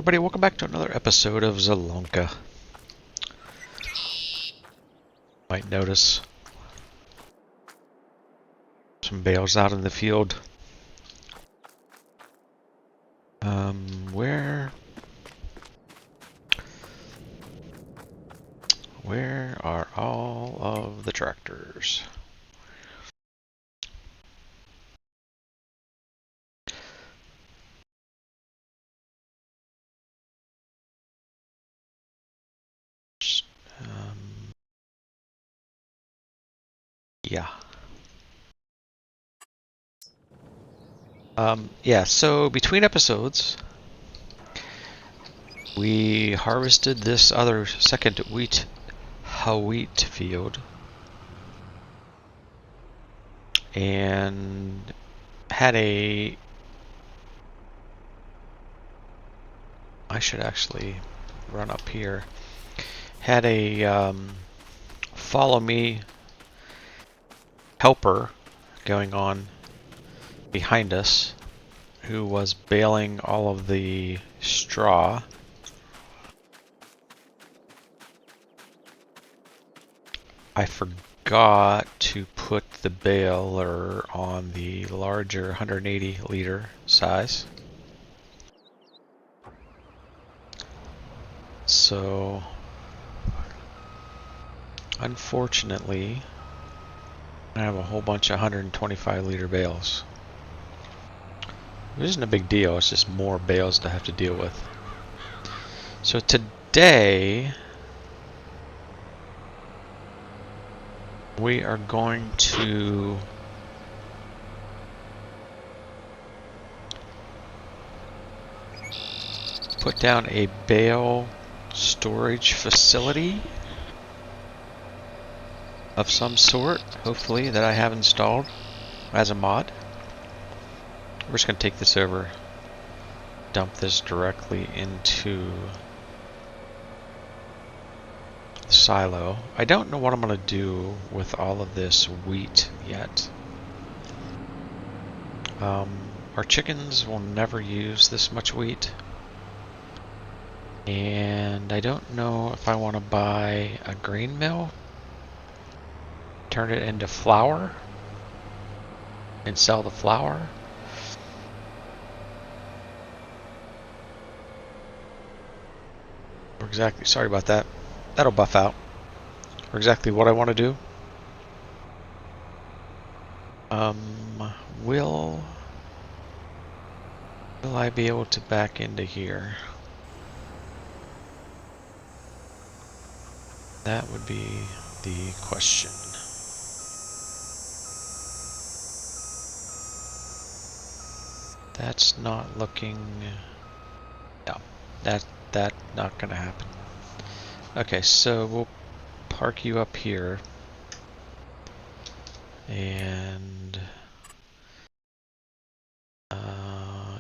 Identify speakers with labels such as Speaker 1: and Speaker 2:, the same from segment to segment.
Speaker 1: everybody, welcome back to another episode of Zielonka. Might notice some bales out in the field. Where are all of the tractors? Yeah. Yeah, so between episodes, we harvested this other second wheat field. And had I should actually run up here. Had a follow me helper going on behind us who was baling all of the straw. I forgot to put the baler on the larger 180 liter size. So unfortunately I have a whole bunch of 125 liter bales. It isn't a big deal, it's just more bales to have to deal with. So today we are going to put down a bale storage facility of some sort, hopefully, that I have installed as a mod. We're just going to take this over, dump this directly into the silo. I don't know what I'm going to do with all of this wheat yet. Our chickens will never use this much wheat. And I don't know if I want to buy a grain mill, turn it into flour, and sell the flour. Or exactly, sorry about that. That'll buff out. Or exactly what I want to do. Will I be able to back into here? That would be the question. That's not looking... No, that not gonna happen. Okay, so we'll park you up here. And...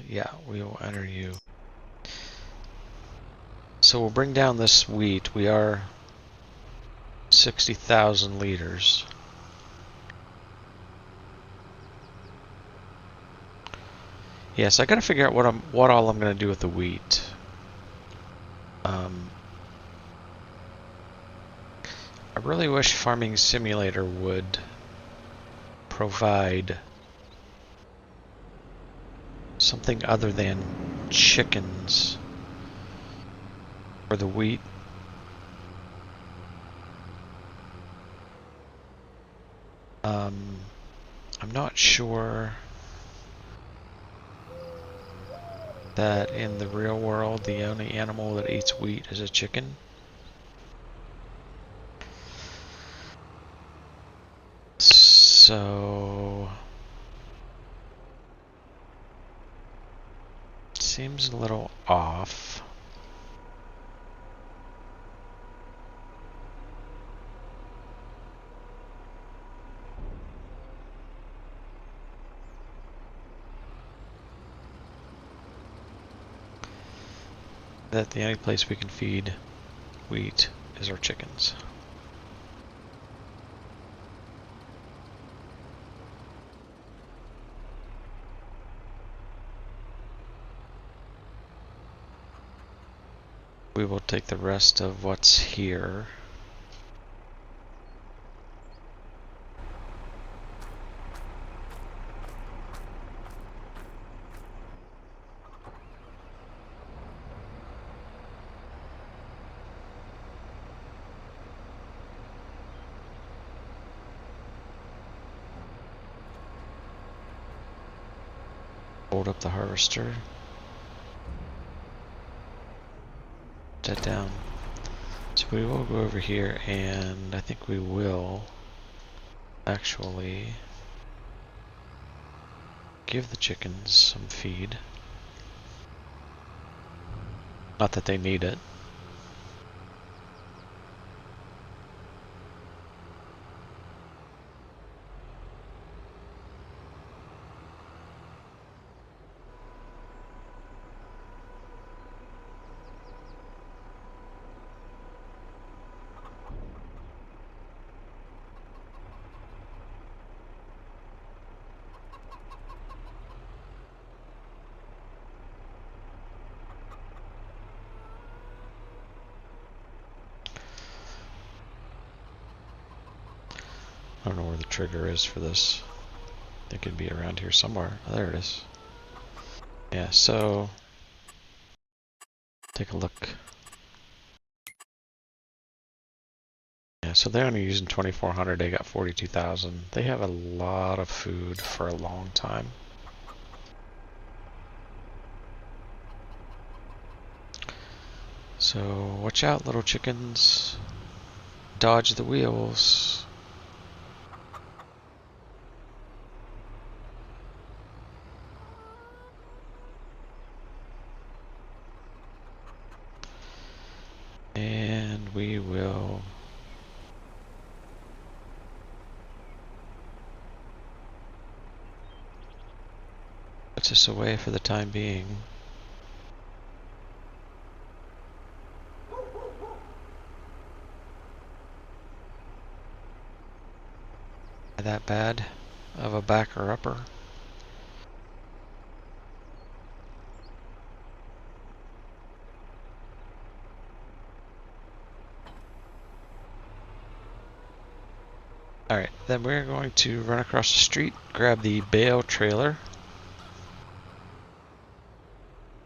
Speaker 1: yeah, we will enter you. So we'll bring down this wheat. We are 60,000 liters. Yes, I gotta figure out what all I'm gonna do with the wheat. I really wish Farming Simulator would provide something other than chickens for the wheat. I'm not sure that in the real world the only animal that eats wheat is a chicken. So seems a little off. That the only place we can feed wheat is our chickens. we will take the rest of what's here. Hold up the harvester. Put that down. So we will go over here, and I think we will actually give the chickens some feed. Not that they need it. I don't know where the trigger is for this. I think it'd be around here somewhere. Oh, there it is. Yeah, so take a look. Yeah, so they're only using 2,400. They got 42,000. They have a lot of food for a long time. So watch out, little chickens. Dodge the wheels. And we will put this away for the time being. That bad of a backer upper. Alright, then we're going to run across the street, grab the bale trailer,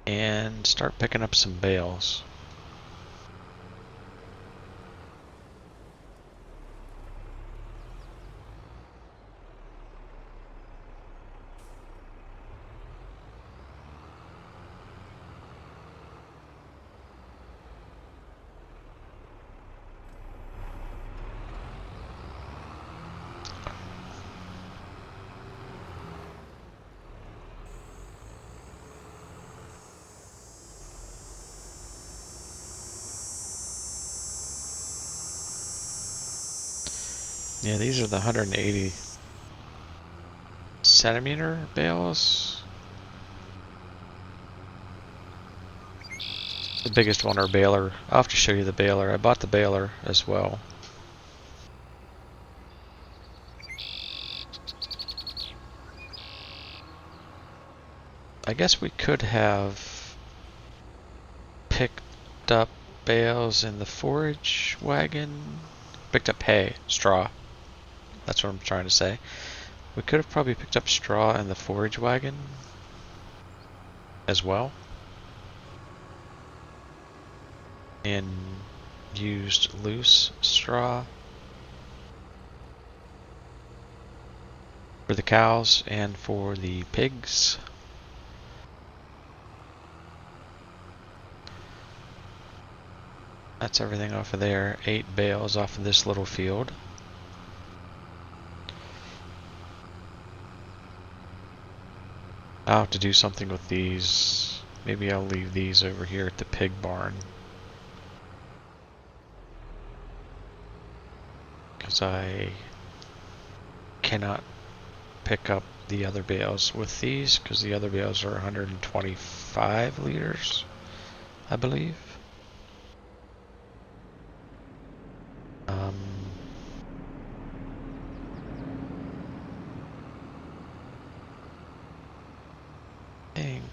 Speaker 1: and start picking up some bales. Yeah, these are the 180 centimeter bales. The biggest one, or baler. I'll have to show you the baler. I bought the baler as well. I guess we could have picked up bales in the forage wagon. Picked up hay, straw. That's what I'm trying to say. We could have probably picked up straw in the forage wagon as well. And used loose straw for the cows and for the pigs. That's everything off of there. 8 bales off of this little field. I'll have to do something with these. Maybe I'll leave these over here at the pig barn, because I cannot pick up the other bales with these, because the other bales are 125 liters, I believe. I think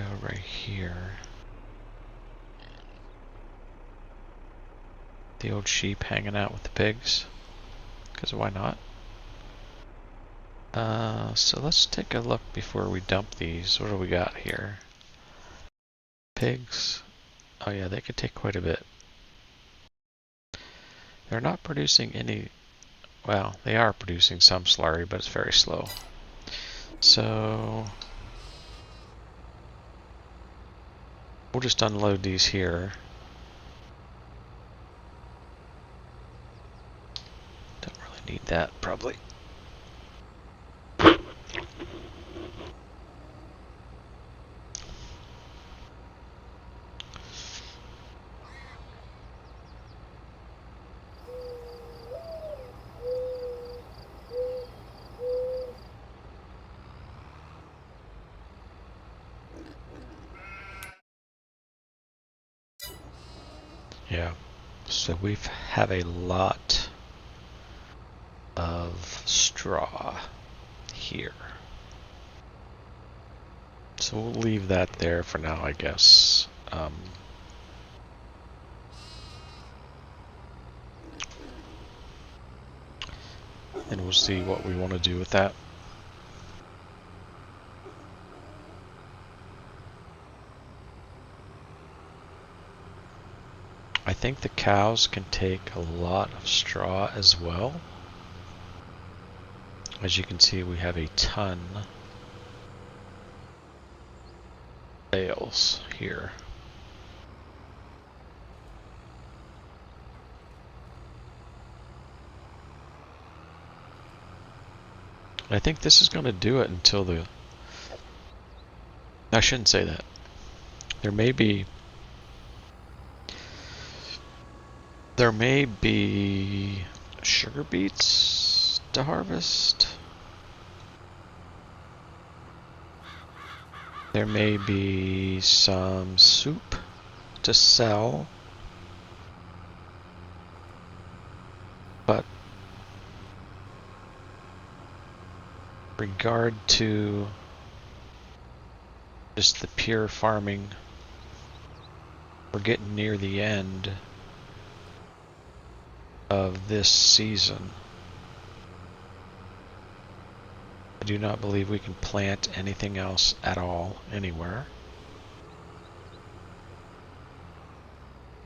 Speaker 1: go right here. The old sheep hanging out with the pigs, because why not? So let's take a look before we dump these. What do we got here? Pigs. Oh yeah, they could take quite a bit. They're not producing any, well, they are producing some slurry, but it's very slow. So we'll just unload these here. Don't really need that, probably. Yeah, so we have a lot of straw here. So we'll leave that there for now, I guess. And we'll see what we want to do with that. I think the cows can take a lot of straw as well. As you can see, we have a ton of bales here. I think this is going to do it until the... I shouldn't say that. There may be sugar beets to harvest. There may be some soup to sell. But regard to just the pure farming, we're getting near the end of this season. I do not believe we can plant anything else at all anywhere.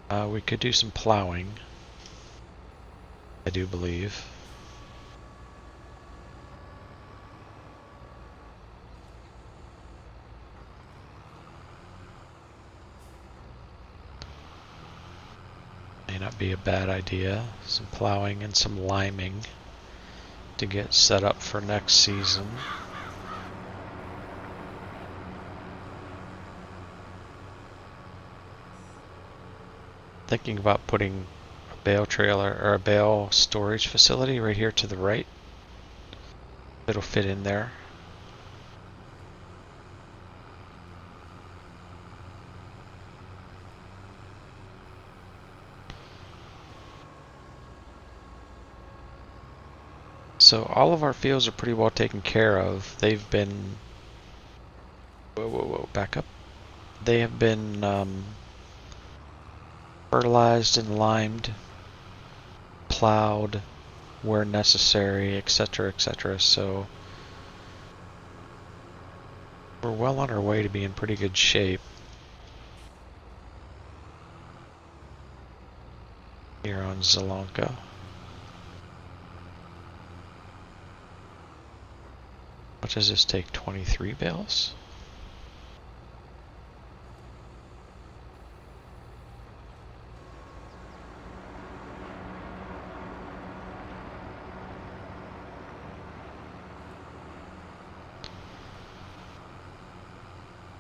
Speaker 1: We could do some plowing, I do believe. May not be a bad idea. Some plowing and some liming to get set up for next season. Thinking about putting a bale trailer or a bale storage facility right here to the right. It'll fit in there. So all of our fields are pretty well taken care of. They've been... Whoa, back up. They have been fertilized and limed, plowed where necessary, etc., etc. So we're well on our way to be in pretty good shape here on Zielonka. What does this take? 23 bales?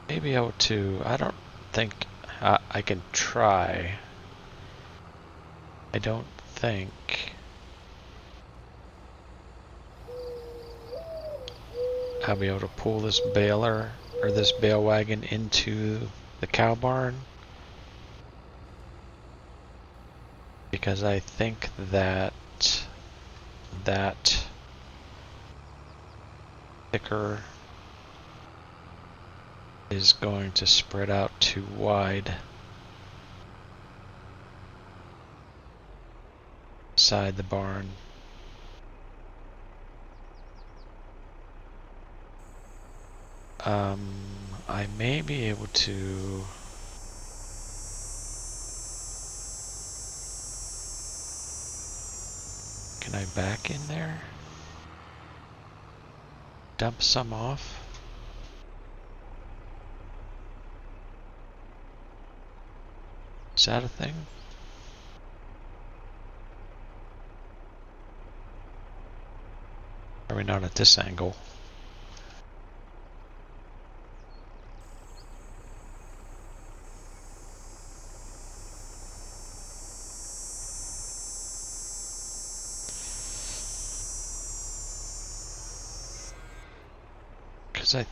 Speaker 1: Maybe I don't think I can try. I don't think I'll be able to pull this baler or this bale wagon into the cow barn, because I think that sticker is going to spread out too wide. Inside the barn. I may be able to can I back in there? Dump some off? Is that a thing? Are we not at this angle? Because I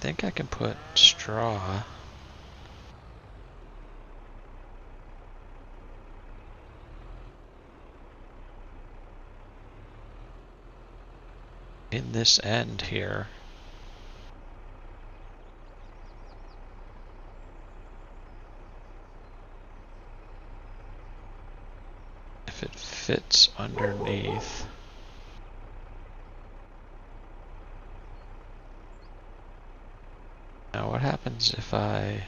Speaker 1: think I can put straw in this end here. If it fits underneath. Now what happens if I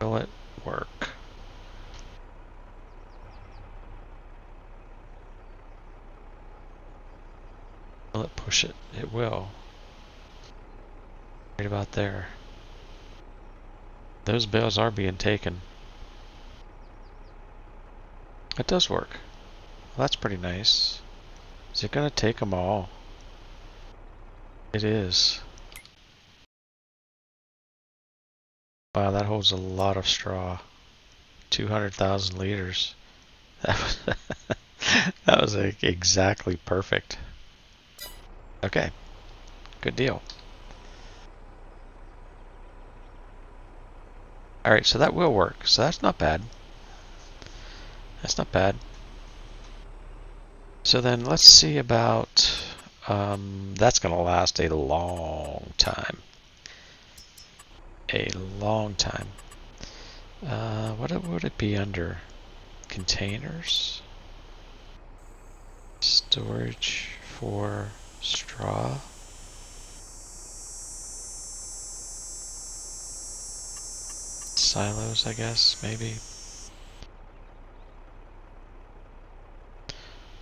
Speaker 1: will it work? Will it push it? It will. Right about there. Those bales are being taken. It does work. Well, that's pretty nice. Is it gonna take them all? It is. Wow, that holds a lot of straw. 200,000 liters. That was, that was like exactly perfect. Okay, good deal. Alright, so that will work. So that's not bad. That's not bad. So then let's see about... that's going to last a long time. A long time. What would it be under? Containers? Storage for straw? Silos, I guess, maybe.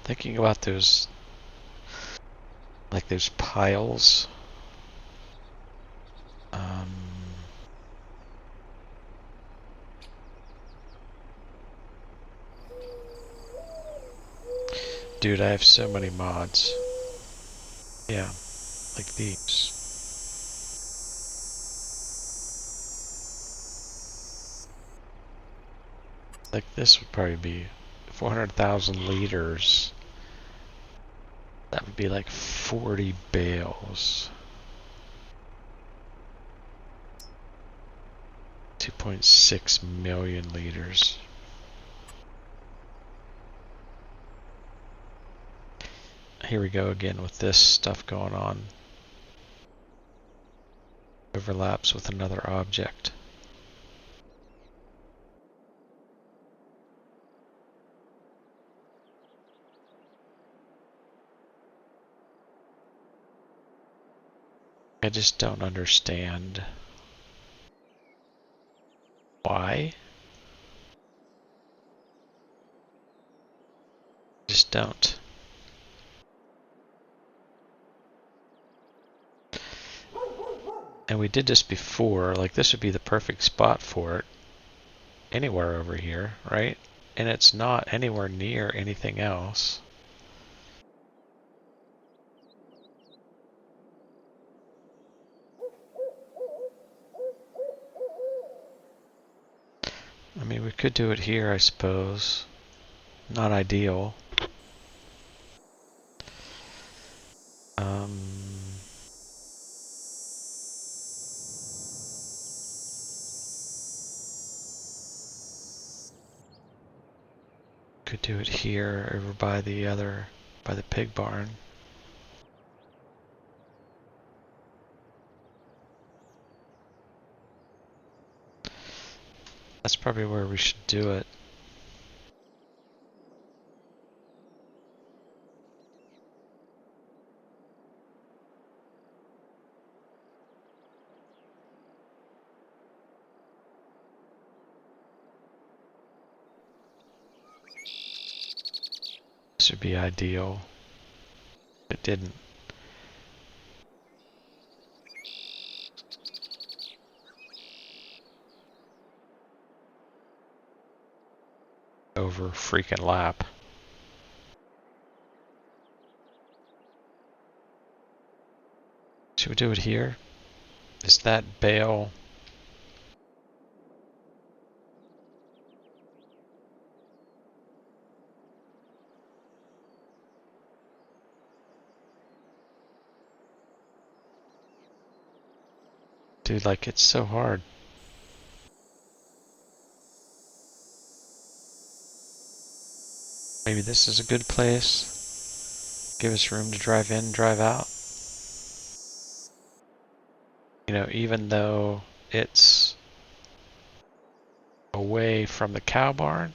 Speaker 1: Thinking about those, like those piles. Dude, I have so many mods. Yeah, like these. Like this would probably be 400,000 liters. That would be like 40 bales. 2.6 million liters. Here we go again with this stuff going on. Overlaps with another object. I just don't understand why. Just don't. And we did this before, like this would be the perfect spot for it. Anywhere over here, right? And it's not anywhere near anything else. I mean, we could do it here, I suppose. Not ideal. Could do it here over by the pig barn. That's probably where we should do it. This would be ideal. It didn't. Over freaking lap. Should we do it here? Is that bale? Dude, like, it's so hard. Maybe this is a good place. Give us room to drive in, drive out. You know, even though it's away from the cow barn.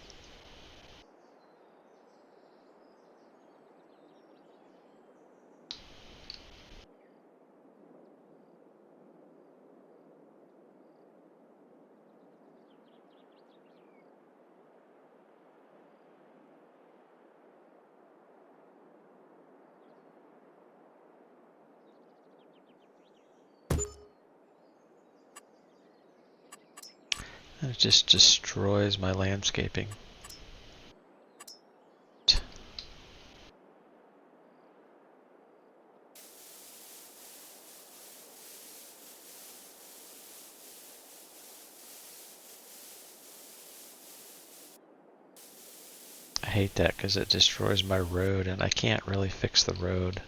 Speaker 1: And it just destroys my landscaping. I hate that because it destroys my road and I can't really fix the road.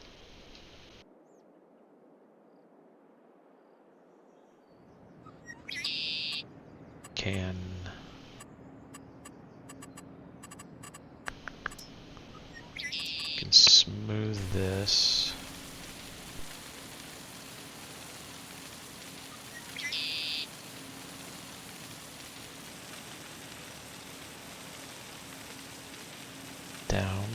Speaker 1: Can smooth this. Down.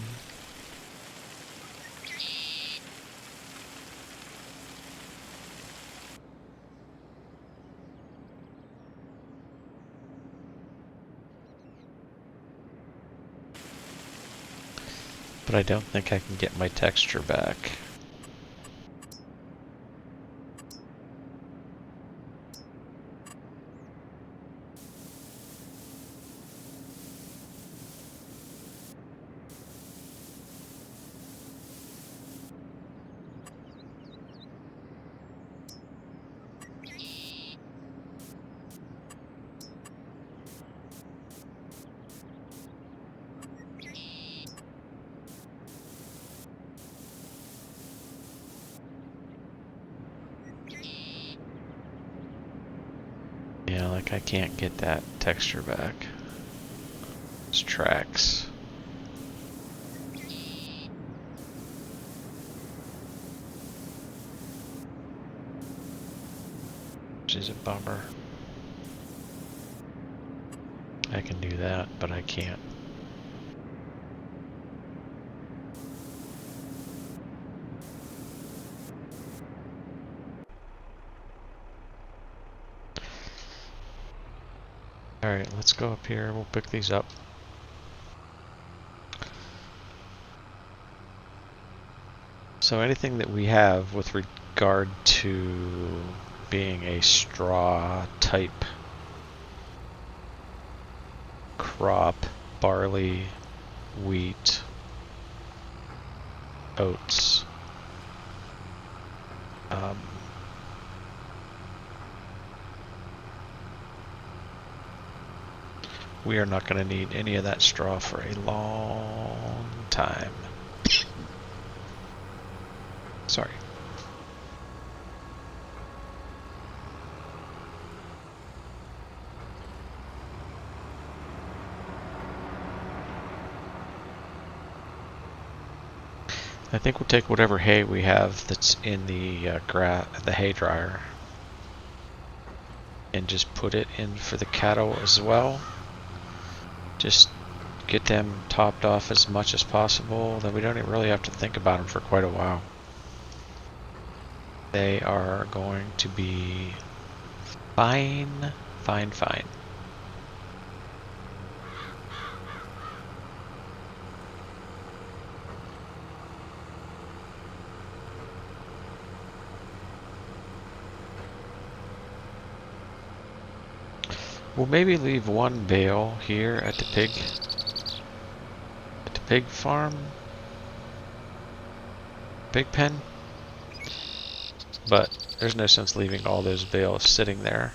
Speaker 1: But I don't think I can get my texture back. Yeah, like I can't get that texture back. It's tracks. Which is a bummer. I can do that, but I can't. Alright, let's go up here. We'll pick these up. So anything that we have with regard to being a straw type crop, barley, wheat, oats, we are not going to need any of that straw for a long time. Sorry. I think we'll take whatever hay we have that's in the hay dryer and just put it in for the cattle as well. Just get them topped off as much as possible, then we don't even really have to think about them for quite a while. They are going to be fine, fine, fine. We'll maybe leave one bale here at the pig farm, pig pen, but there's no sense leaving all those bales sitting there.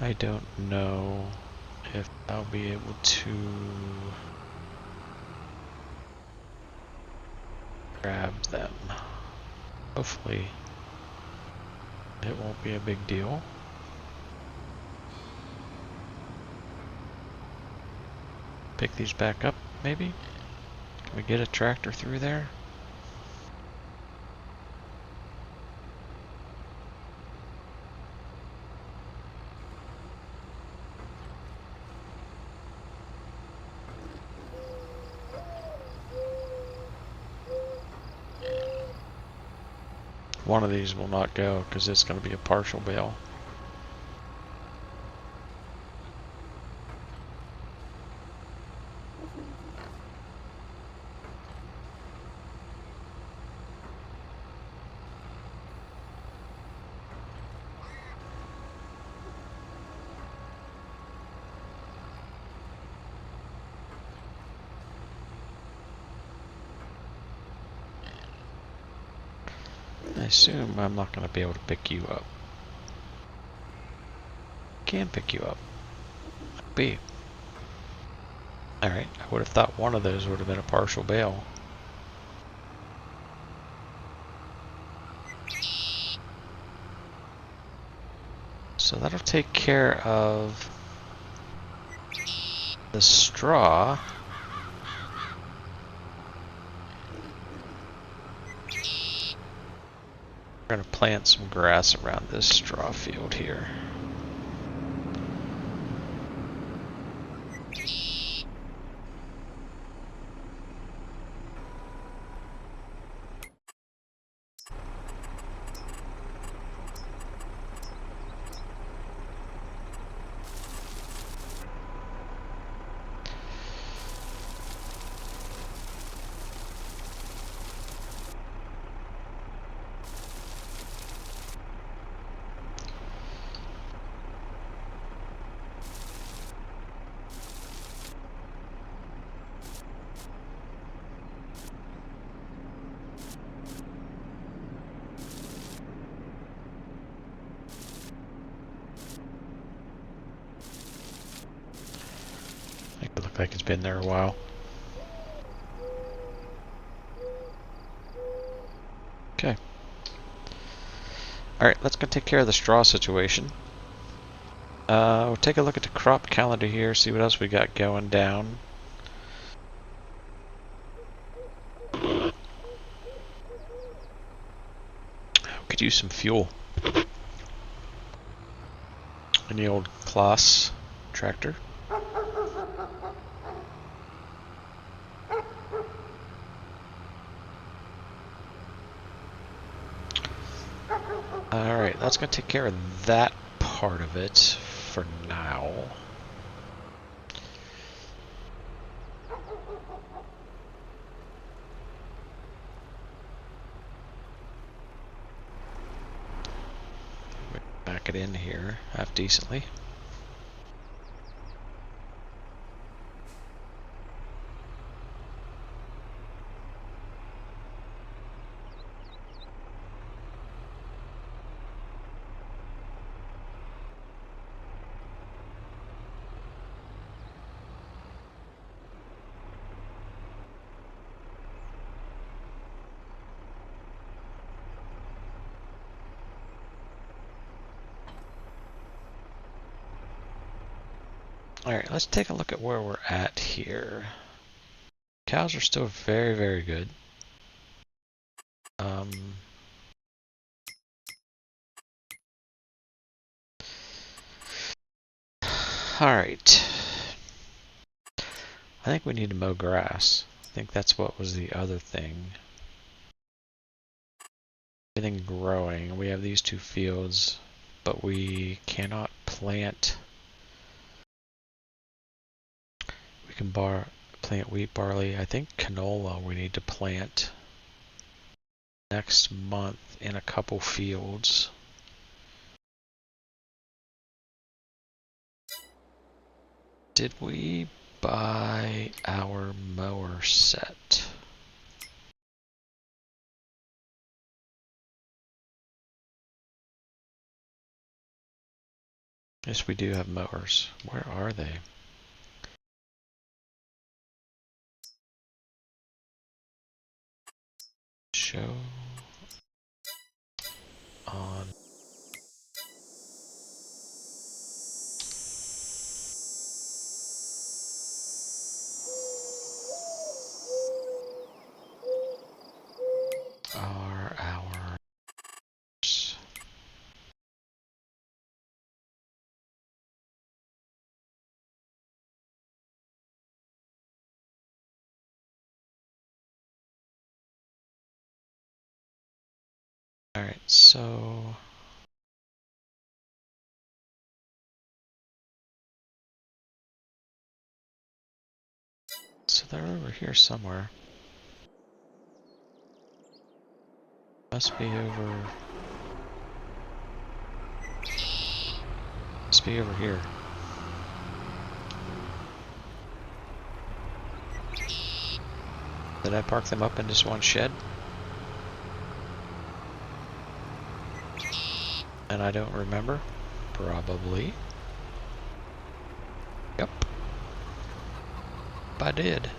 Speaker 1: I don't know if I'll be able to grab them. Hopefully it won't be a big deal. Pick these back up, maybe? Can we get a tractor through there? One of these will not go because it's going to be a partial bale. I assume I'm not going to be able to pick you up. Can pick you up. B. Alright, I would have thought one of those would have been a partial bale. So that'll take care of the straw. We're going to plant some grass around this straw field here. It looks like it's been there a while. Okay. Alright, let's go take care of the straw situation. We'll take a look at the crop calendar here, see what else we got going down. Could use some fuel. In the old Claas tractor. Alright, that's going to take care of that part of it for now. Back it in here half decently. Alright, let's take a look at where we're at here. Cows are still very, very good. Alright. I think we need to mow grass. I think that's what was the other thing. Everything growing. We have these two fields, but we cannot plant. We can plant wheat, barley. I think canola we need to plant next month in a couple fields. Did we buy our mower set? Yes, we do have mowers. Where are they? Show on our hours. Alright, so they're over here somewhere. Must be over. Must be over here. Did I park them up in this one shed? And I don't remember? Probably. Yep. I did.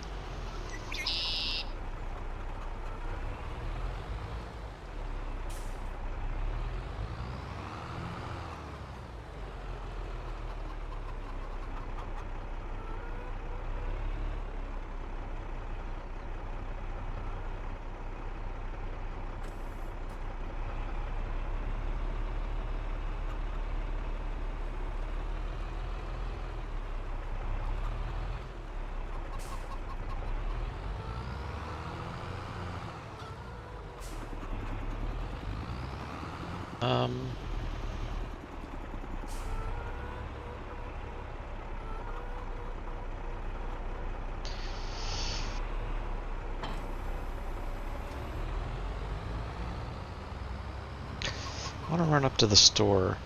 Speaker 1: I want to run up to the store.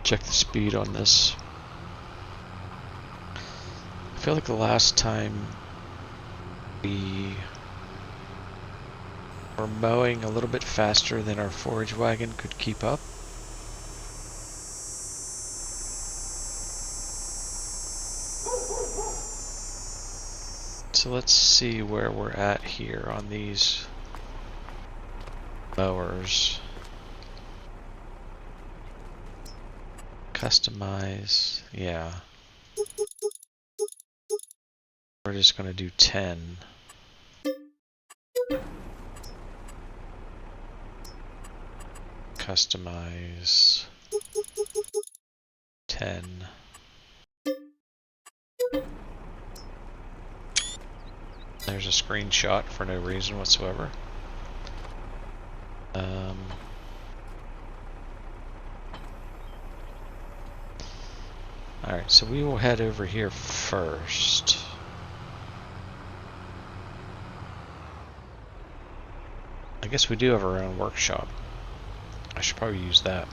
Speaker 1: Check the speed on this. I feel like the last time we were mowing a little bit faster than our forage wagon could keep up. So let's see where we're at here on these mowers. Customize, yeah. We're just going to do 10. Customize 10. There's a screenshot for no reason whatsoever. Alright, so we will head over here first. I guess we do have our own workshop. I should probably use that.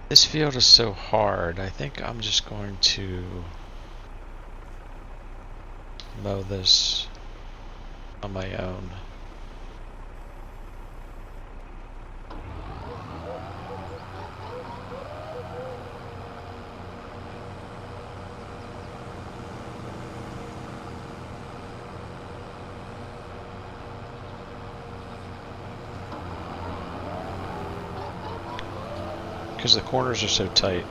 Speaker 1: This field is so hard, I think I'm just going to mow this on my own. because the corners are so tight.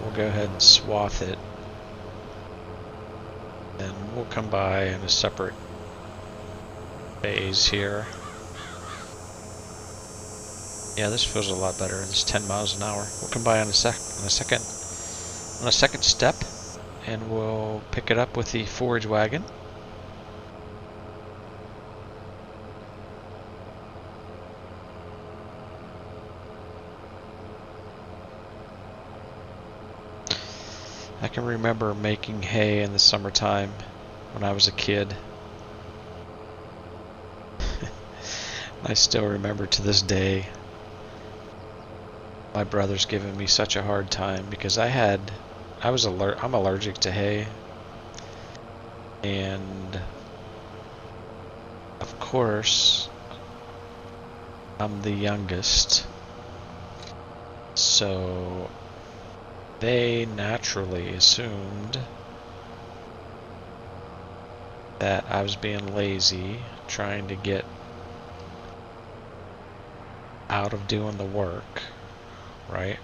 Speaker 1: We'll go ahead and swath it, and we'll come by in a separate phase here. Yeah, this feels a lot better. It's 10 miles an hour. We'll come by on a second step, and we'll pick it up with the forage wagon. I can remember making hay in the summertime when I was a kid. I still remember to this day my brother's giving me such a hard time because I'm allergic to hay, and of course I'm the youngest, so they naturally assumed that I was being lazy, trying to get out of doing the work, right?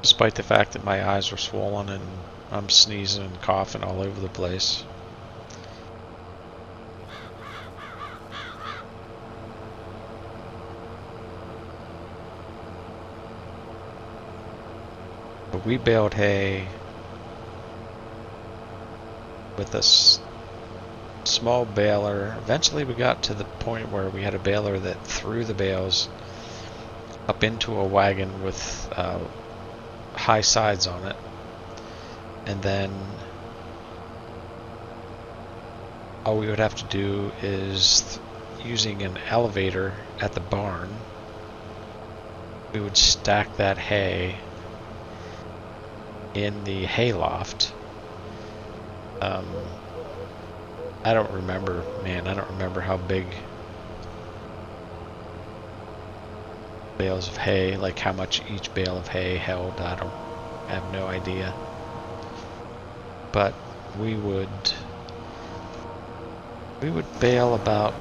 Speaker 1: Despite the fact that my eyes were swollen and I'm sneezing and coughing all over the place. But we baled hay with a small baler. Eventually we got to the point where we had a baler that threw the bales up into a wagon with high sides on it, and then all we would have to do is, using an elevator at the barn, we would stack that hay in the hayloft. I don't remember how big bales of hay, like how much each bale of hay held. I have no idea. But we would bale about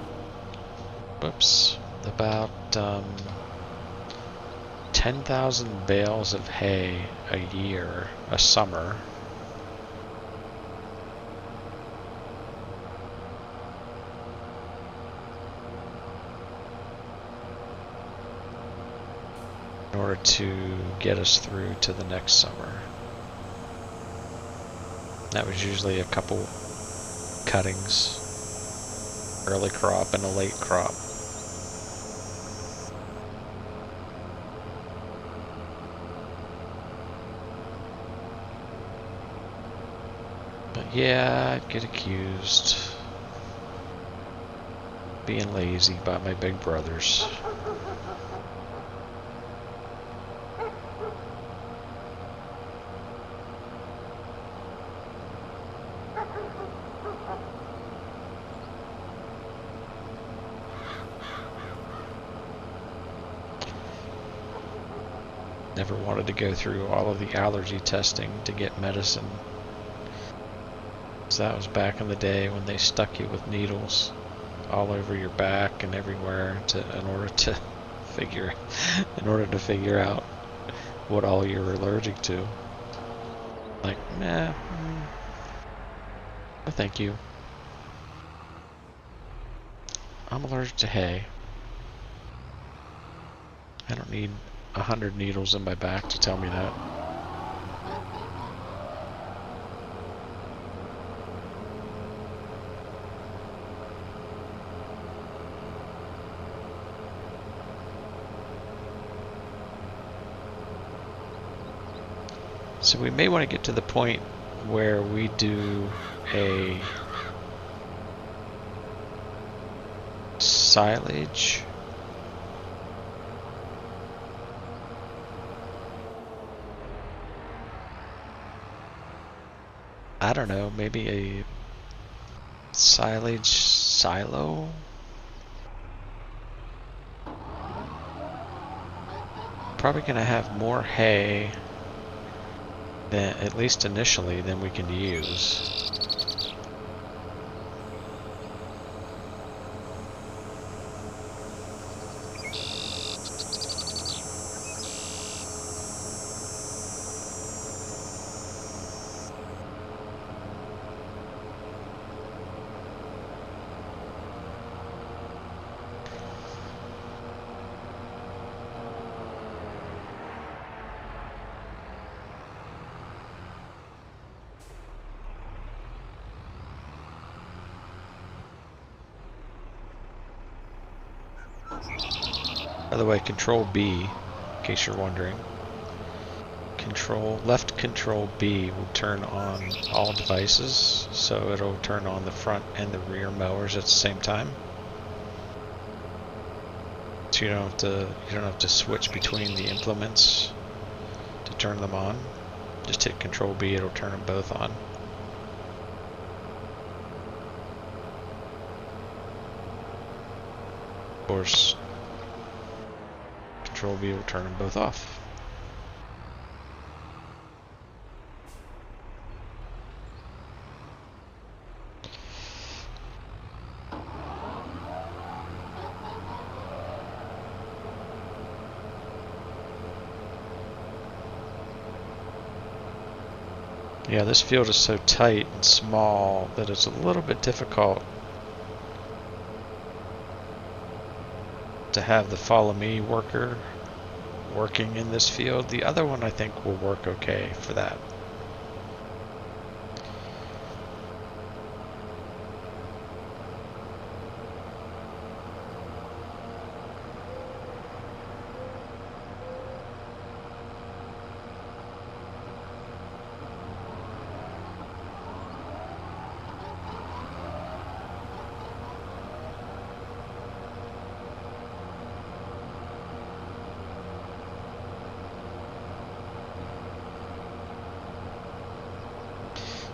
Speaker 1: 10,000 bales of hay a year, a summer. In order to get us through to the next summer. That was usually a couple cuttings, early crop and a late crop. But yeah, I'd get accused of being lazy by my big brothers. Never wanted to go through all of the allergy testing to get medicine. So that was back in the day when they stuck you with needles all over your back and everywhere in order to figure out what all you were allergic to. Like, nah, no thank you. I'm allergic to hay. I don't need 100 needles in my back to tell me that. So we may want to get to the point where we do a silage. I don't know, maybe a silage silo? Probably gonna have more hay then, at least initially, then we can use. By the way, Control B, in case you're wondering, left Control B will turn on all devices, so it'll turn on the front and the rear mowers at the same time. So you don't have to switch between the implements to turn them on. Just hit Control B, it'll turn them both on. Of course, Control B will turn them both off. Yeah, this field is so tight and small that it's a little bit difficult to have the follow me worker working in this field. The other one I think will work okay for that.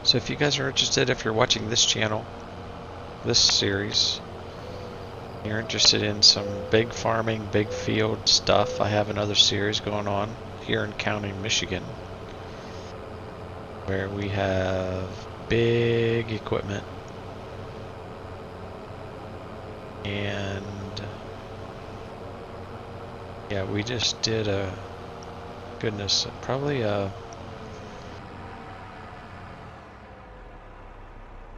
Speaker 1: So if you guys are interested, if you're watching this channel, this series, you're interested in some big farming, big field stuff, I have another series going on here in County, Michigan, where we have big equipment and yeah, we just did probably a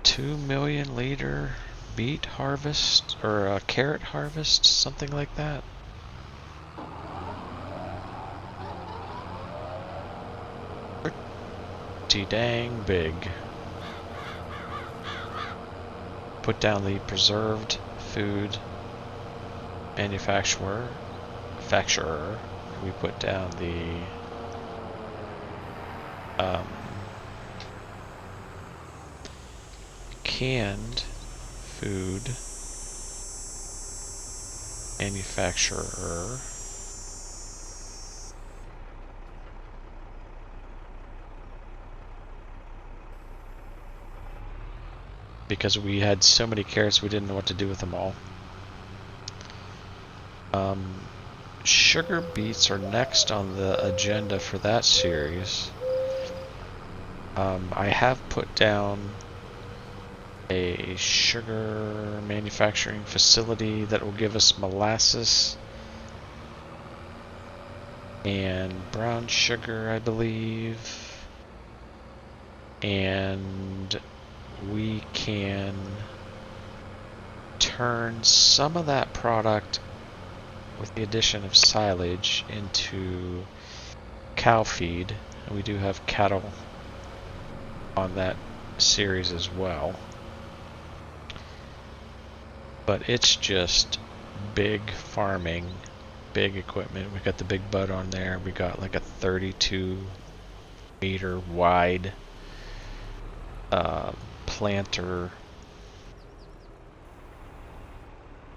Speaker 1: 2 million liter beet harvest or a carrot harvest, something like that. Pretty dang big. Put down the preserved food manufacturer. We put down the canned food manufacturer. Because we had so many carrots, we didn't know what to do with them all. Sugar beets are next on the agenda for that series. I have put down a sugar manufacturing facility that will give us molasses and brown sugar, I believe, and we can turn some of that product with the addition of silage into cow feed, and we do have cattle on that series as well. But it's just big farming, big equipment. We got the big bud on there. We got like a 32-meter wide planter.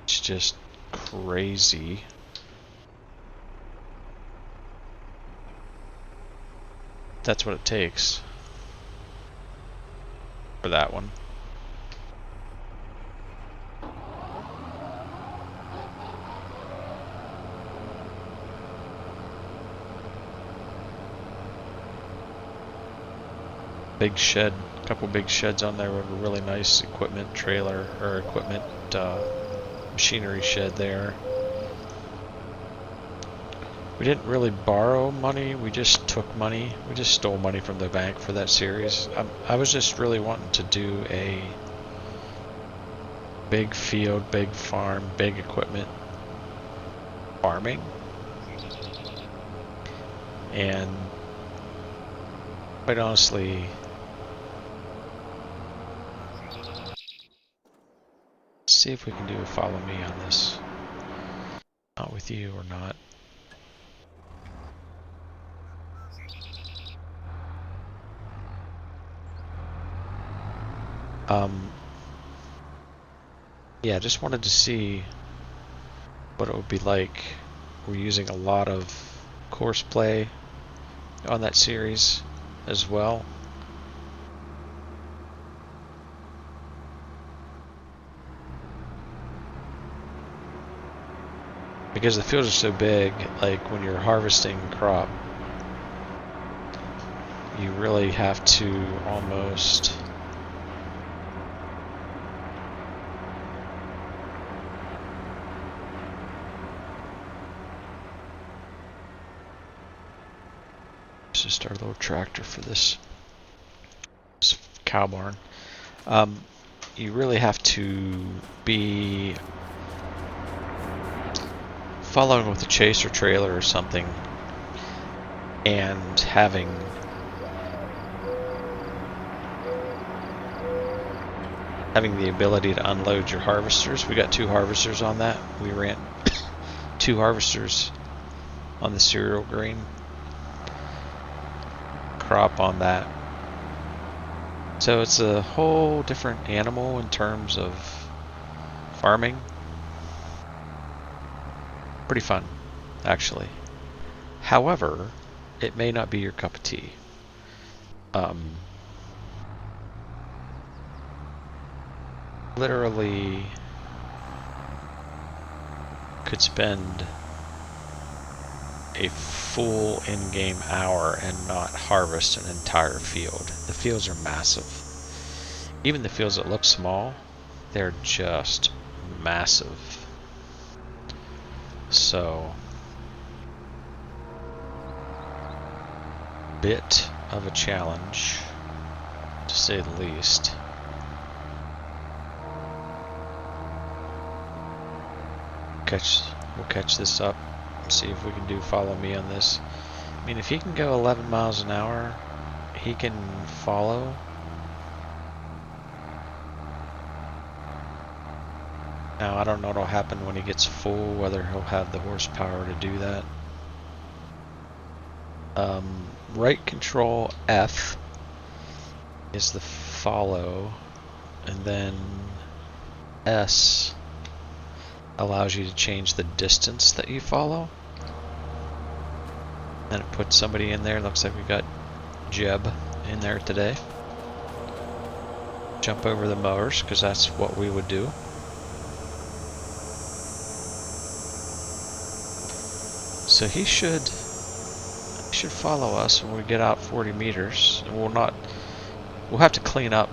Speaker 1: It's just crazy. That's what it takes for that one. big shed, couple big sheds on there with a really nice equipment trailer or equipment machinery shed there. We didn't really borrow money, we just took money. We just stole money from the bank for that series. I was just really wanting to do a big field, big farm, big equipment farming. And quite honestly, let's see if we can do a follow me on this. Not with you or not. Yeah, just wanted to see what it would be like. We're using a lot of course play on that series as well. Because the fields are so big, like when you're harvesting crop, you really have to almost just our little tractor for this cow barn. You really have to be following with a chaser trailer or something and having the ability to unload your harvesters. We got 2 harvesters on that. We ran 2 harvesters on the cereal grain crop on that. So it's a whole different animal in terms of farming. Pretty fun, actually. However, it may not be your cup of tea. Literally could spend a full in-game hour and not harvest an entire field. The fields are massive. Even the fields that look small, they're just massive. So, bit of a challenge, to say the least. We'll catch this up. See if we can do follow me on this. I mean, if he can go 11 miles an hour, he can follow. Now, I don't know what'll happen when he gets full, whether he'll have the horsepower to do that. Right control F is the follow, and then S allows you to change the distance that you follow. Then it puts somebody in there. Looks like we got Jeb in there today. Jump over the mowers, because that's what we would do. So he should follow us when we get out 40 meters. And we'll have to clean up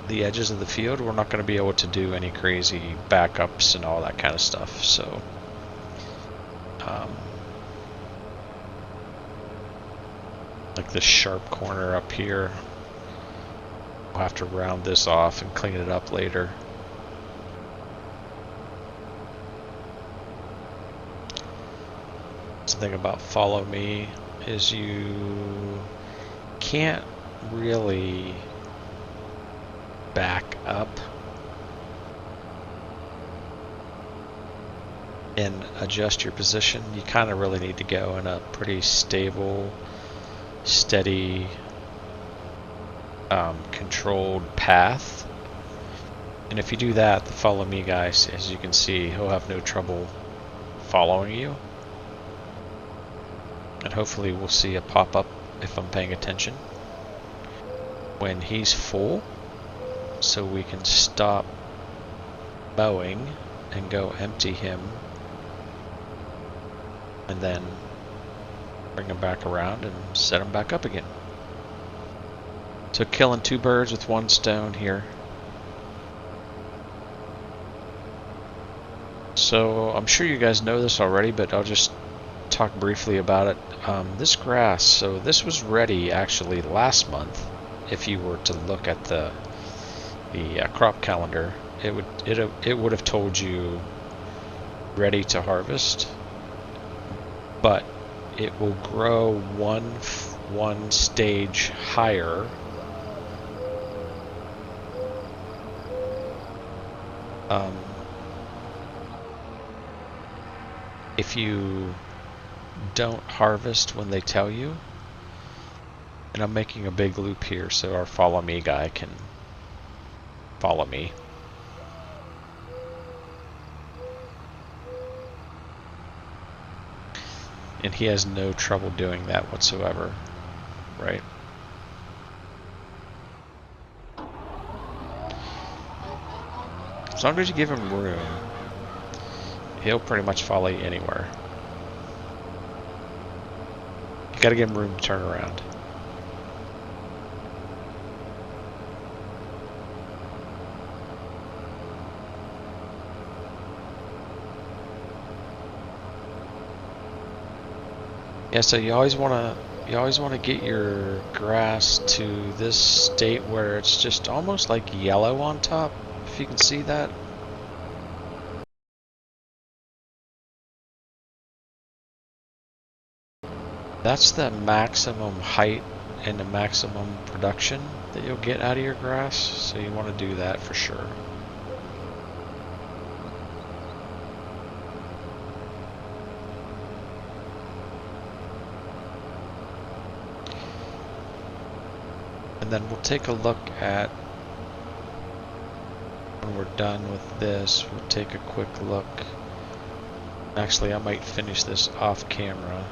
Speaker 1: the edges of the field. We're not going to be able to do any crazy backups and all that kind of stuff. So like this sharp corner up here, we'll have to round this off and clean it up later. The thing about follow me is you can't really back up and adjust your position. You kind of really need to go in a pretty stable, steady, controlled path. And if you do that, the follow me guy, as you can see, he'll have no trouble following you. And hopefully we'll see a pop-up, if I'm paying attention, when he's full, so we can stop mowing and go empty him, and then bring him back around and set him back up again. So killing two birds with one stone here. So I'm sure you guys know this already, but I'll just talk briefly about it. This grass, so this was ready actually last month. If you were to look at the crop calendar, it would have told you ready to harvest, but it will grow one stage higher if you don't harvest when they tell you. And I'm making a big loop here so our follow me guy can follow me. And he has no trouble doing that whatsoever, right? As long as you give him room, he'll pretty much follow you anywhere. You gotta give him room to turn around. Yeah, so you always want to get your grass to this state where it's just almost like yellow on top, if you can see that. That's the maximum height and the maximum production that you'll get out of your grass, so you want to do that for sure. And then we'll take a look at, when we're done with this, we'll take a quick look. Actually, I might finish this off camera.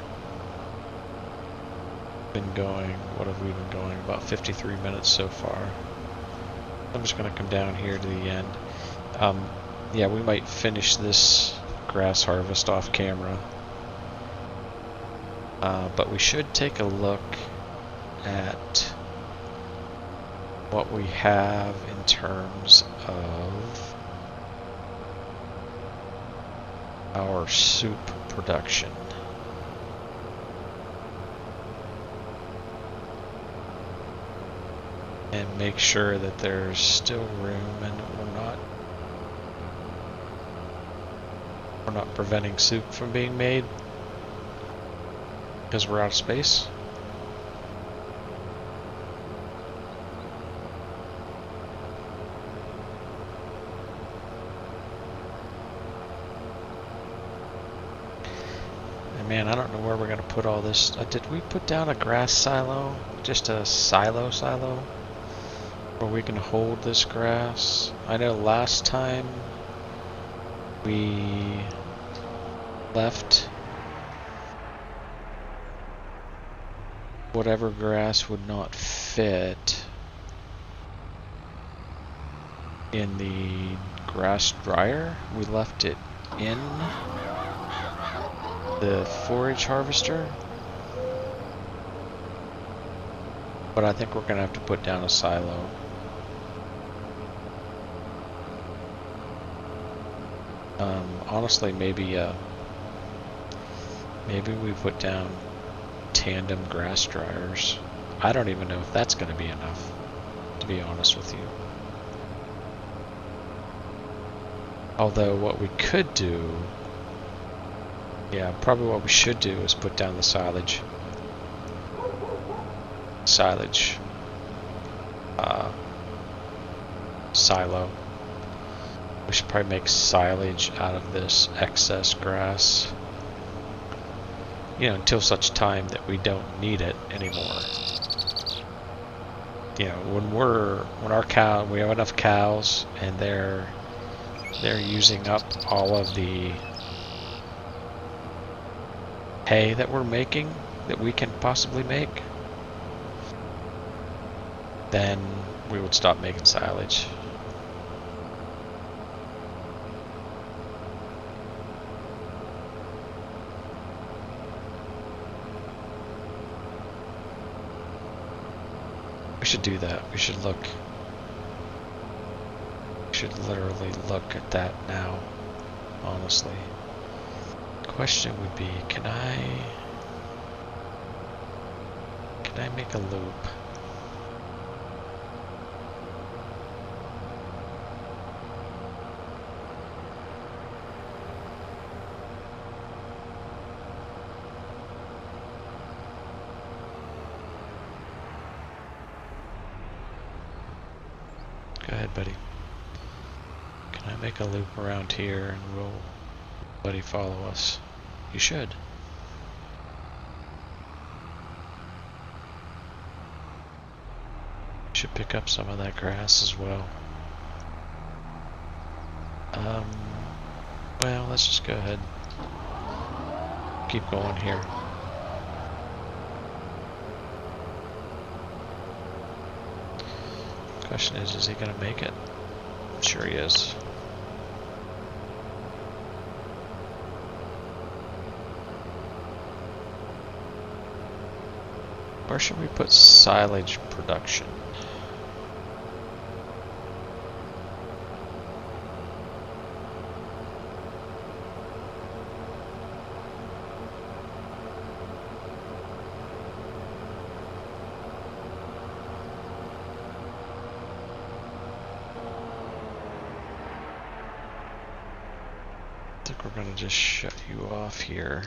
Speaker 1: Been going, what have we been going? About 53 minutes so far. I'm just going to come down here to the end. Yeah, we might finish this grass harvest off camera. But we should take a look at what we have in terms of our soup production. And make sure that there's still room and we're not preventing soup from being made because we're out of space. Man, I don't know where we're going to put all this. Did we put down a grass silo? Just a silo where we can hold this grass? I know last time we left whatever grass would not fit in the grass dryer. We left it in the forage harvester, but I think we're gonna have to put down a silo. Honestly, maybe we put down tandem grass dryers. I don't even know if that's gonna be enough, to be honest with you. Although what we could do, yeah, probably what we should do is put down the silage. Silo. We should probably make silage out of this excess grass. You know, until such time that we don't need it anymore. You know, when we have enough cows and they're using up all of the hay that we're making, that we can possibly make, then we would stop making silage. We should do that. We should look. We should literally look at that now, honestly. The question would be, can I make a loop? Go ahead, buddy. Can I make a loop around here and will buddy follow us? You should. Should pick up some of that grass as well. Well, let's just go ahead. Keep going here. Question is he gonna make it? I'm sure he is. Where should we put silage production? I think we're gonna just shut you off here.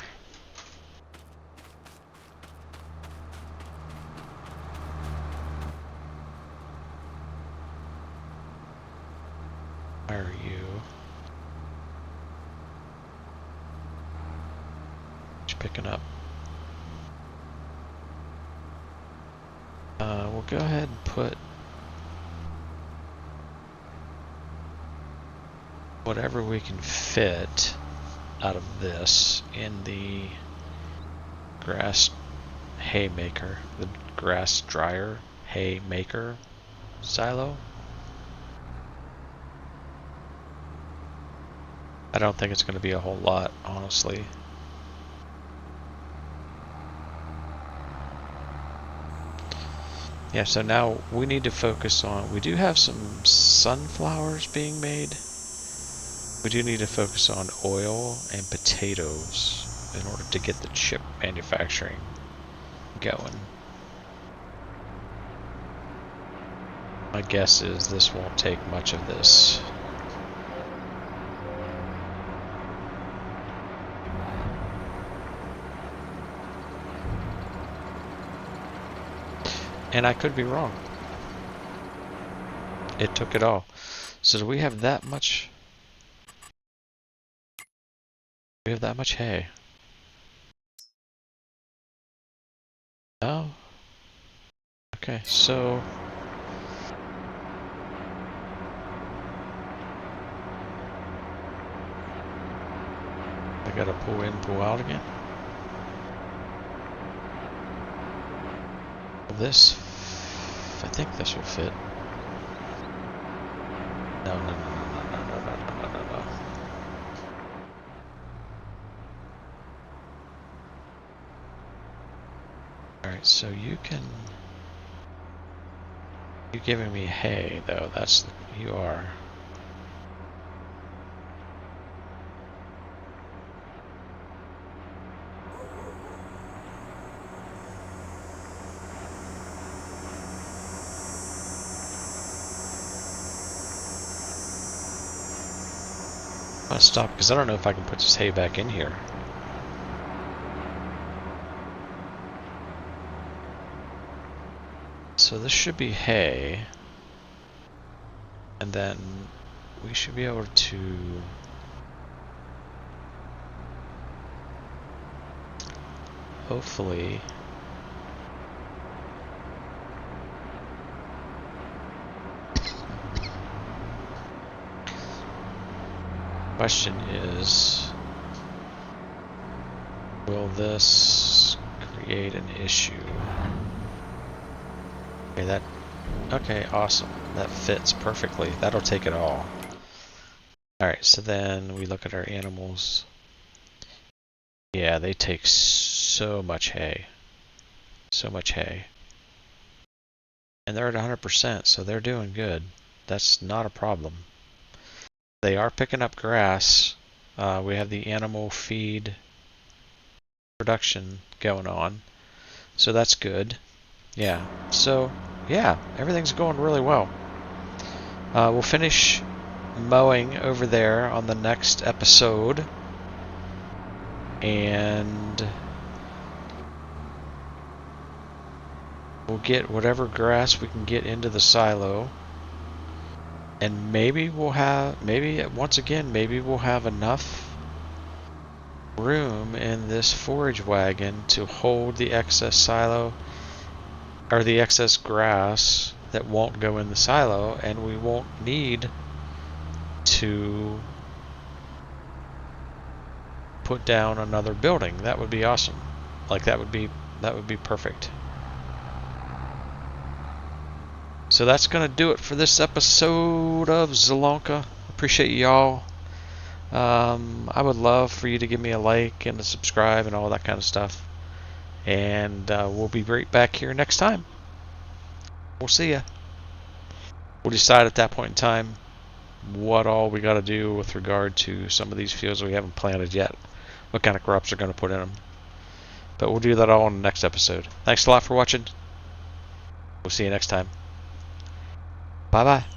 Speaker 1: Where are you? What you picking up? We'll go ahead and put whatever we can fit out of this in the grass hay maker, the grass dryer hay maker silo. I don't think it's going to be a whole lot, honestly. Yeah, so now we need to focus on, we do have some sunflowers being made. We do need to focus on oil and potatoes in order to get the chip manufacturing going. My guess is this won't take much of this. And I could be wrong. It took it all. So do we have that much? We have that much hay. Oh. Okay, so I gotta pull in, pull out again. This, I think this will fit. No. Alright, so you're giving me hay though, you are. I'm gonna stop because I don't know if I can put this hay back in here. So this should be hay, and then we should be able to hopefully question is, will this create an issue? Okay, okay, awesome. That fits perfectly. That'll take it all. Alright, so then we look at our animals. Yeah, they take so much hay. So much hay. And they're at 100%, so they're doing good. That's not a problem. They are picking up grass. We have the animal feed production going on, so that's good. Yeah, so yeah, everything's going really well. We'll finish mowing over there on the next episode, and we'll get whatever grass we can get into the silo, and maybe we'll have, once again, maybe we'll have enough room in this forage wagon to hold the excess silo, or the excess grass that won't go in the silo, and we won't need to put down another building. That would be awesome. Like that would be perfect. So that's gonna do it for this episode of Zielonka. Appreciate y'all. I would love for you to give me a like and a subscribe and all that kind of stuff. And we'll be right back here next time. We'll see ya. We'll decide at that point in time what all we got to do with regard to some of these fields we haven't planted yet. What kind of crops are going to put in them. But we'll do that all in the next episode. Thanks a lot for watching. We'll see you next time. Bye-bye.